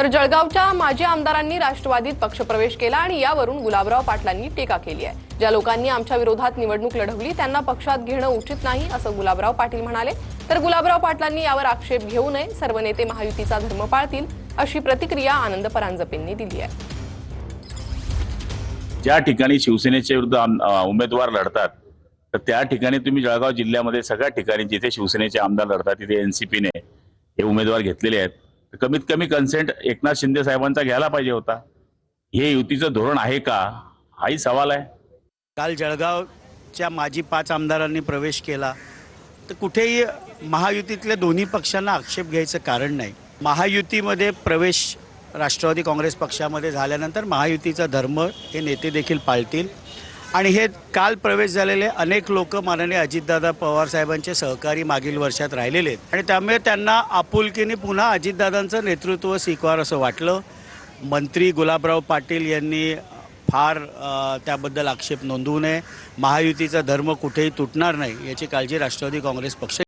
तर जळगावच्या माजी आमदारांनी राष्ट्रवादीत पक्षप्रवेश केला आणि यावरून गुलाबराव पाटलांनी टीका केली आहे। ज्या लोकांनी आमच्या विरोधात निवडणूक लढवली त्यांना पक्षात घेणं उचित नाही असं गुलाबराव पाटील म्हणाले। तर गुलाबराव पाटलांनी यावर आक्षेप घेऊ नये, सर्व नेते महायुतीचा धर्म पाळतील अशी प्रतिक्रिया आनंद परांजपेंनी दिली आहे। ज्या ठिकाणी शिवसेनेच्या विरुद्ध उमेदवार लढतात तर त्या ठिकाणी तुम्ही जळगाव जिल्ह्यामध्ये सगळ्या ठिकाणी जिथे शिवसेनेचे आमदार लढतात तिथे एनसीपीने हे उमेदवार घेतलेले आहेत। कमीत कमी कन्सेंट एकनाथ शिंदे साहेबांचा घ्यायला पाहिजे होता। हे युतीचं धोरण आहे का, हाही सवाल आहे। काल जळगावच्या माजी 5 आमदारांनी प्रवेश केला तर कुठेही महायुतीतल्या दोन्ही पक्षांना आक्षेप घ्यायचं कारण नाही। महायुतीमध्ये प्रवेश राष्ट्रवादी काँग्रेस पक्षामध्ये झाल्यानंतर महायुतीचा धर्म हे नेते देखील पाळतील आणि हे काल प्रवेश झालेले अनेक लोक माननीय अजितदादा पवार साहेबांचे सहकारी मागील वर्षात राहिलेले आहेत आणि त्यामुळे त्यांना आपुलकीने पुन्हा अजितदादांचं नेतृत्व स्वीकार असं वाटलं। मंत्री गुलाबराव पाटील यांनी फार त्याबद्दल आक्षेप नोंदवू नये। महायुतीचा धर्म कुठेही तुटणार नाही याची काळजी राष्ट्रवादी काँग्रेस पक्ष